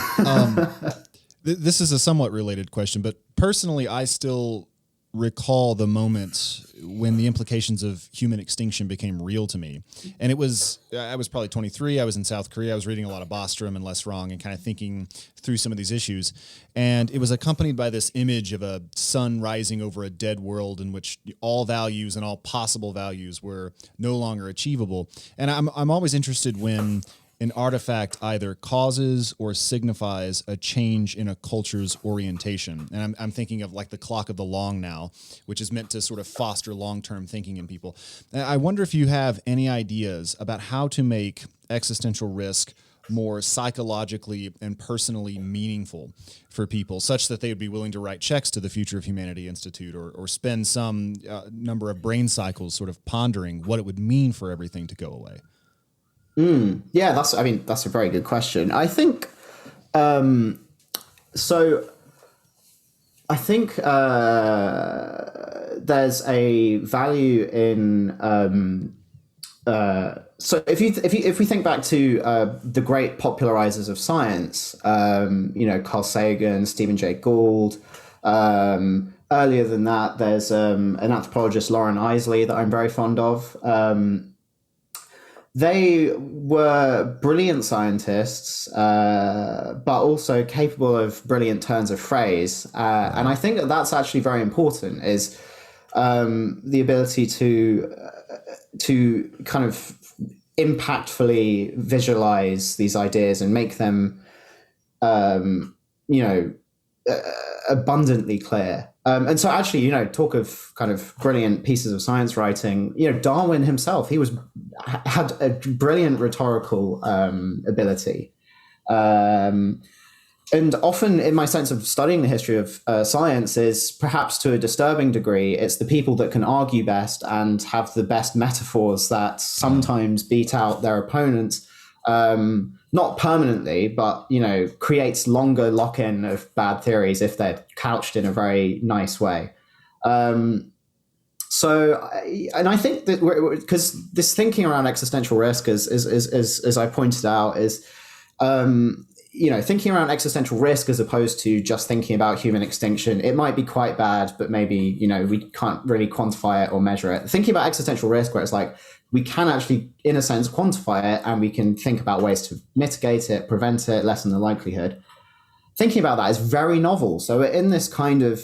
This is a somewhat related question, but personally, I still recall the moment when the implications of human extinction became real to me. And I was probably 23. I was in South Korea. I was reading a lot of Bostrom and Less Wrong and kind of thinking through some of these issues. And it was accompanied by this image of a sun rising over a dead world in which all values and all possible values were no longer achievable. And I'm always interested when an artifact either causes or signifies a change in a culture's orientation. And I'm thinking of like the Clock of the Long now, which is meant to sort of foster long-term thinking in people. And I wonder if you have any ideas about how to make existential risk more psychologically and personally meaningful for people, such that they would be willing to write checks to the Future of Humanity Institute or spend some number of brain cycles sort of pondering what it would mean for everything to go away. Yeah, that's a very good question. I think, there's a value in, so if we think back to the great popularizers of science, Carl Sagan, Stephen Jay Gould, earlier than that, there's an anthropologist, Lauren Isley, that I'm very fond of. They were brilliant scientists, but also capable of brilliant turns of phrase. And I think that that's actually very important, is the ability to kind of impactfully visualize these ideas and make them, abundantly clear. And so actually, talk of kind of brilliant pieces of science writing, Darwin himself, he had a brilliant rhetorical ability. And often in my sense of studying the history of science is, perhaps to a disturbing degree, it's the people that can argue best and have the best metaphors that sometimes beat out their opponents. Not permanently, but, creates longer lock-in of bad theories if they're couched in a very nice way. And I think that because this thinking around existential risk, as I pointed out, is, thinking around existential risk as opposed to just thinking about human extinction, it might be quite bad, but maybe, we can't really quantify it or measure it. Thinking about existential risk, where it's like, we can actually, in a sense, quantify it, and we can think about ways to mitigate it, prevent it, lessen the likelihood. Thinking about that is very novel. So in this kind of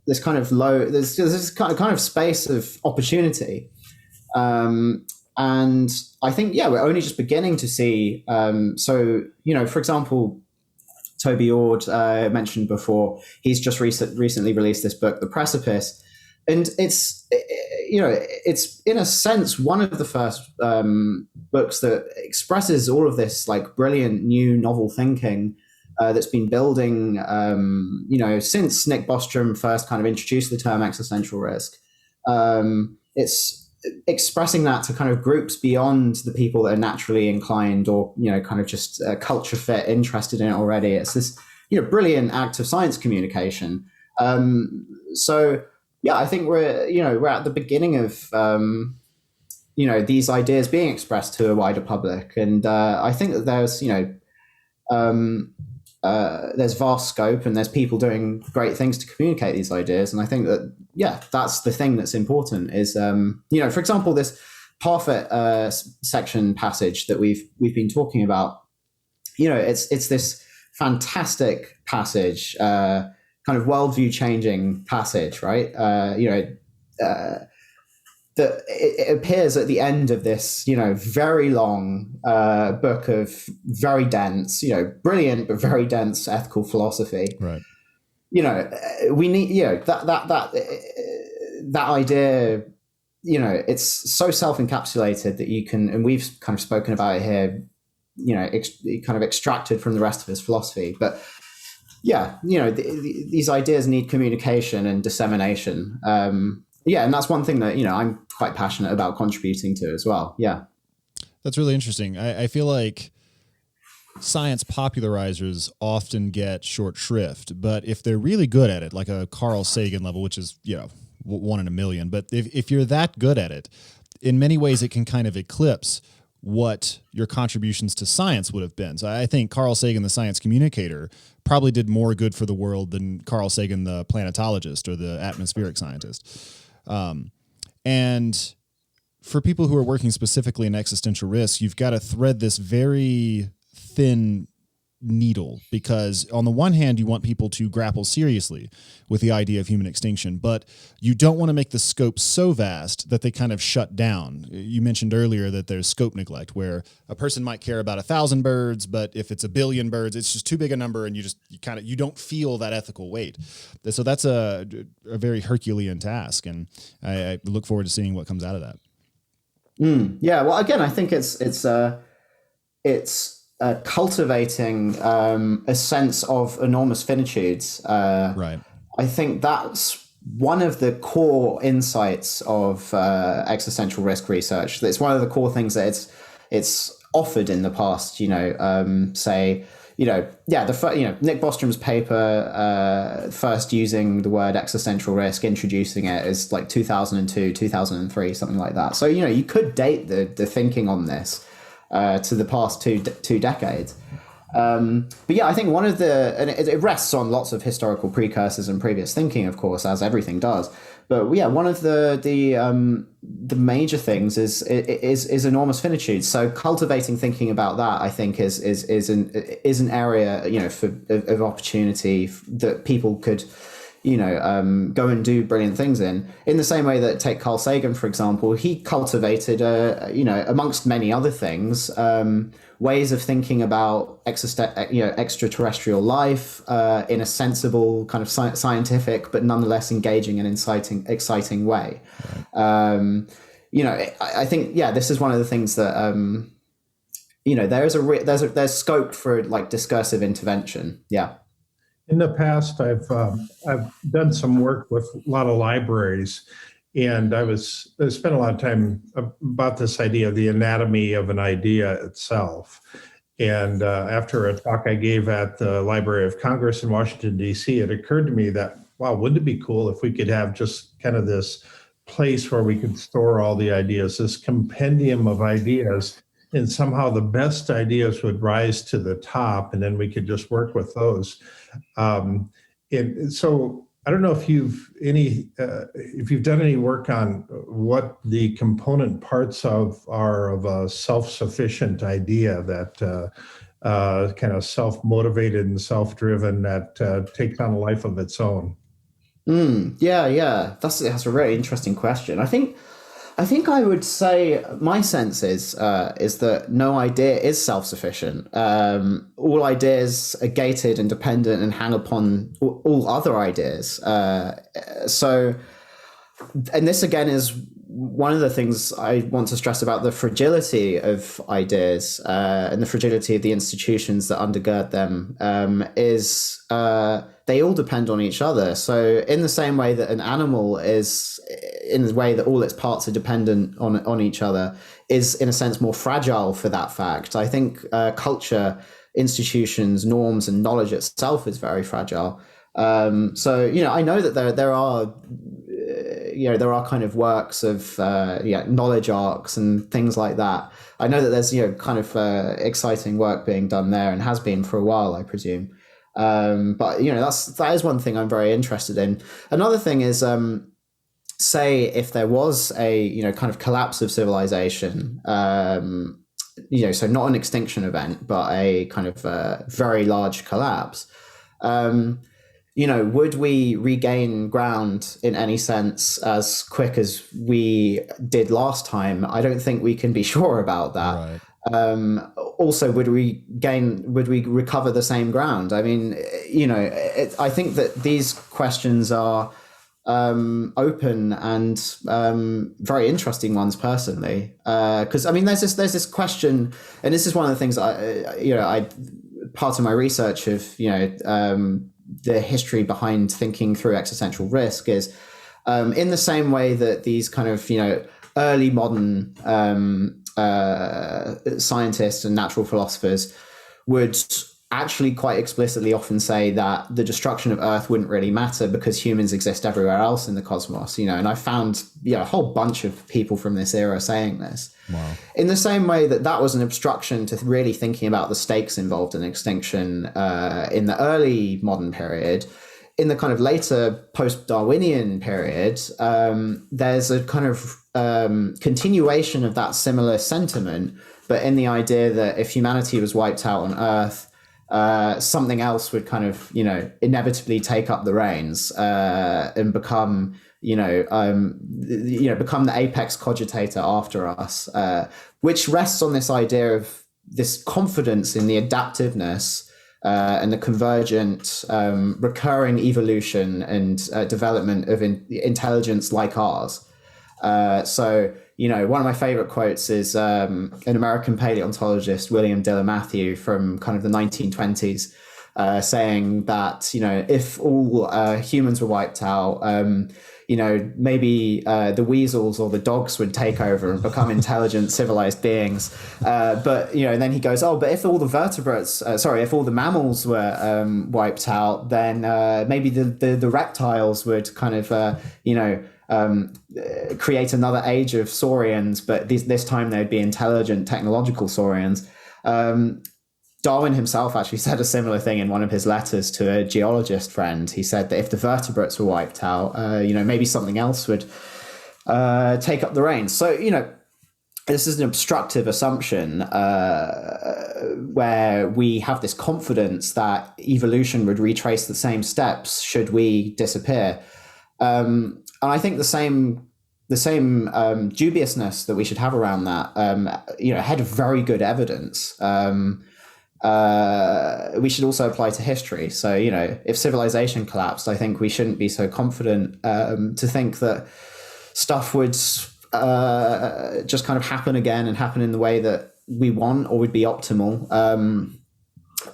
this kind of space of opportunity, and I think we're only just beginning to see. For example, Toby Ord mentioned before, he's just recently released this book, The Precipice. And it's in a sense one of the first books that expresses all of this like brilliant new novel thinking that's been building, since Nick Bostrom first kind of introduced the term existential risk. It's expressing that to kind of groups beyond the people that are naturally inclined or, kind of just culture fit, interested in it already. It's this, brilliant act of science communication. I think we're at the beginning of, these ideas being expressed to a wider public. And I think that there's vast scope, and there's people doing great things to communicate these ideas. And I think that, that's the thing that's important is, for example, this Parfit section passage that we've been talking about, it's this fantastic passage, kind of worldview changing passage, right? That it appears at the end of this, very long book of very dense, brilliant but very dense ethical philosophy. Right. We need, that idea, it's so self-encapsulated that you can, and we've kind of spoken about it here, kind of extracted from the rest of his philosophy, but these ideas need communication and dissemination. And that's one thing that, I'm quite passionate about contributing to as well. Yeah. That's really interesting. I feel like science popularizers often get short shrift, but if they're really good at it, like a Carl Sagan level, which is, one in a million, but if you're that good at it, in many ways it can kind of eclipse what your contributions to science would have been. So I think Carl Sagan, the science communicator, probably did more good for the world than Carl Sagan, the planetologist or the atmospheric scientist. And for people who are working specifically in existential risk, you've got to thread this very thin needle, because on the one hand, you want people to grapple seriously with the idea of human extinction, but you don't want to make the scope so vast that they kind of shut down. You mentioned earlier that there's scope neglect, where a person might care about 1,000 birds, but if it's 1 billion birds, it's just too big a number, and you don't feel that ethical weight. So that's a very Herculean task, and I look forward to seeing what comes out of that. Well, again, I think it's cultivating a sense of enormous finitudes. Right. I think that's one of the core insights of existential risk research. It's one of the core things that it's offered in the past. Nick Bostrom's paper first using the word existential risk, introducing it, is like 2002, 2003, something like that. So you could date the thinking on this to the past two decades. But yeah, I think one of the, and it rests on lots of historical precursors and previous thinking, of course, as everything does. But yeah, one of the major things is enormous finitude. So cultivating thinking about that, I think, is an area, you know, of opportunity that people could, you know, go and do brilliant things in the same way that, take Carl Sagan, for example, he cultivated, you know, amongst many other things, ways of thinking about extraterrestrial life in a sensible kind of scientific, but nonetheless engaging and exciting way. Right. You know, I think, yeah, this is one of the things that, you know, there's scope for like discursive intervention. Yeah. In the past, I've done some work with a lot of libraries, and I spent a lot of time about this idea of the anatomy of an idea itself. And after a talk I gave at the Library of Congress in Washington, D.C., it occurred to me that, wow, wouldn't it be cool if we could have just kind of this place where we could store all the ideas, this compendium of ideas, and somehow the best ideas would rise to the top, and then we could just work with those. And so I don't know if you've done any work on what the component parts of a self-sufficient idea that kind of self-motivated and self-driven that takes on a life of its own. Yeah. That's a really interesting question. I think I would say my sense is that no idea is self-sufficient. All ideas are gated and dependent and hang upon all other ideas. So, and this again is one of the things I want to stress about the fragility of ideas and the fragility of the institutions that undergird them is they all depend on each other. So in the same way that an animal is, in the way that all its parts are dependent on each other, is in a sense more fragile for that fact, I think culture, institutions, norms, and knowledge itself is very fragile. So, you know, I know that there are kind of works of knowledge arcs and things like that. I know that there's, you know, kind of exciting work being done there and has been for a while, I presume. But, you know, that is one thing I'm very interested in. Another thing is, say if there was a, you know, kind of collapse of civilization, you know, so not an extinction event, but a kind of very large collapse, you know, would we regain ground in any sense as quick as we did last time? I don't think we can be sure about that. Right. Also, would we recover the same ground? I mean, you know, I think that these questions are open and very interesting ones personally. Because I mean, there's this question, and this is one of the things I part of my research of, you know, the history behind thinking through existential risk is in the same way that these kind of, you know, early modern scientists and natural philosophers would actually quite explicitly often say that the destruction of Earth wouldn't really matter because humans exist everywhere else in the cosmos, you know, and I found, you know, a whole bunch of people from this era saying this. Wow. In the same way that was an obstruction to really thinking about the stakes involved in extinction in the early modern period. In the kind of later post-Darwinian period, there's a kind of continuation of that similar sentiment, but in the idea that if humanity was wiped out on Earth, something else would kind of, you know, inevitably take up the reins and become, become the apex cogitator after us, which rests on this idea of this confidence in the adaptiveness and the convergent, recurring evolution and development of intelligence like ours. So, you know, one of my favorite quotes is an American paleontologist, William Diller Matthew, from kind of the 1920s, saying that, you know, if all humans were wiped out, you know, maybe the weasels or the dogs would take over and become intelligent, civilized beings. But, you know, and then he goes, oh, but if all the vertebrates, if all the mammals were wiped out, then maybe the reptiles would kind of, create another age of saurians, but this time they'd be intelligent, technological saurians. Darwin himself actually said a similar thing in one of his letters to a geologist friend. He said that if the vertebrates were wiped out, maybe something else would take up the reins. So, this is an obstructive assumption where we have this confidence that evolution would retrace the same steps should we disappear. And I think the same dubiousness that we should have around that, ahead of very good evidence, we should also apply to history. So, if civilization collapsed, I think we shouldn't be so confident to think that stuff would just kind of happen again and happen in the way that we want or would be optimal.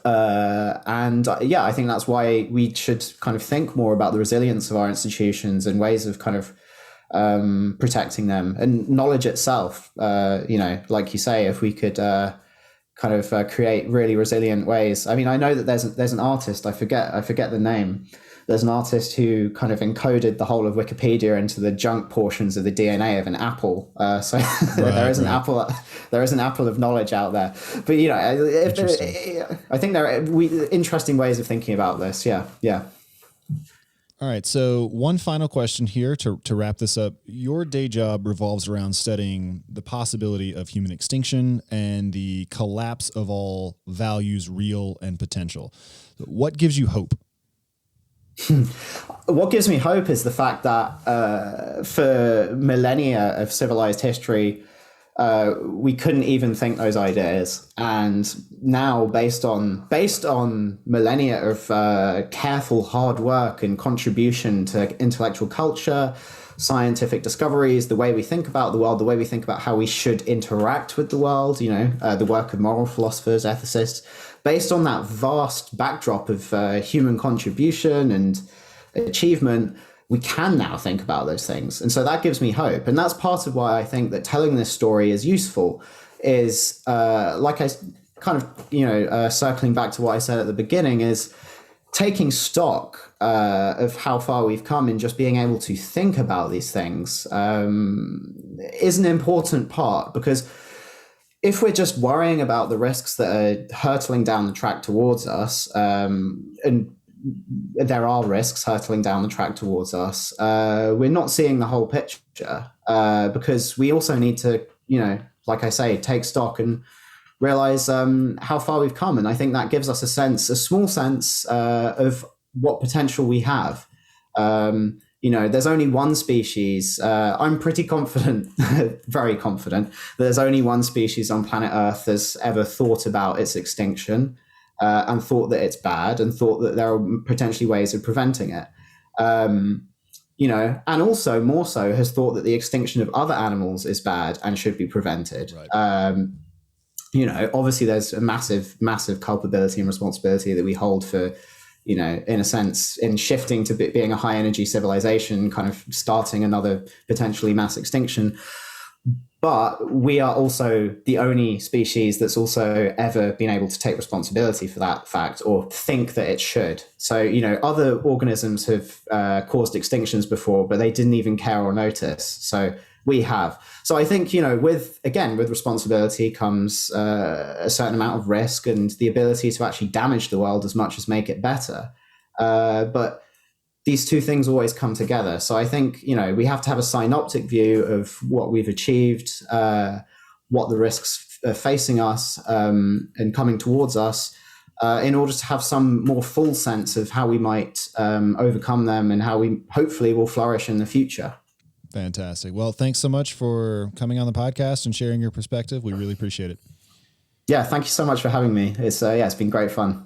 I think that's why we should kind of think more about the resilience of our institutions and ways of kind of protecting them, and knowledge itself. Like you say, if we could create really resilient ways. I mean, I know that there's an artist, I forget the name. There's an artist who kind of encoded the whole of Wikipedia into the junk portions of the DNA of an apple. There is an apple of knowledge out there. But I think there are interesting ways of thinking about this. Yeah. All right. So one final question here to wrap this up. Your day job revolves around studying the possibility of human extinction and the collapse of all values, real and potential. What gives you hope? What gives me hope is the fact that for millennia of civilized history, we couldn't even think those ideas, and now, based on millennia of careful hard work and contribution to intellectual culture, scientific discoveries, the way we think about the world, the way we think about how we should interact with the world, the work of moral philosophers, ethicists, based on that vast backdrop of human contribution and achievement, we can now think about those things. And so that gives me hope. And that's part of why I think that telling this story is useful, is circling back to what I said at the beginning, is taking stock of how far we've come in just being able to think about these things is an important part, because if we're just worrying about the risks that are hurtling down the track towards us, and there are risks hurtling down the track towards us, we're not seeing the whole picture, because we also need to, like I say, take stock and realize how far we've come. And I think that gives us a small sense of what potential we have. There's only one species. I'm pretty confident, very confident, that there's only one species on planet Earth that's ever thought about its extinction and thought that it's bad and thought that there are potentially ways of preventing it. And also more so has thought that the extinction of other animals is bad and should be prevented. Right. Obviously there's a massive, massive culpability and responsibility that we hold for, in a sense, in shifting to being a high energy civilization, kind of starting another potentially mass extinction. But we are also the only species that's also ever been able to take responsibility for that fact, or think that it should. So, other organisms have caused extinctions before, but they didn't even care or notice. So we have. So I think, with responsibility comes a certain amount of risk and the ability to actually damage the world as much as make it better. But these two things always come together. So I think, we have to have a synoptic view of what we've achieved, what the risks are facing us and coming towards us, in order to have some more full sense of how we might overcome them and how we hopefully will flourish in the future. Fantastic. Well, thanks so much for coming on the podcast and sharing your perspective. We really appreciate it. Yeah, thank you so much for having me. It's been great fun.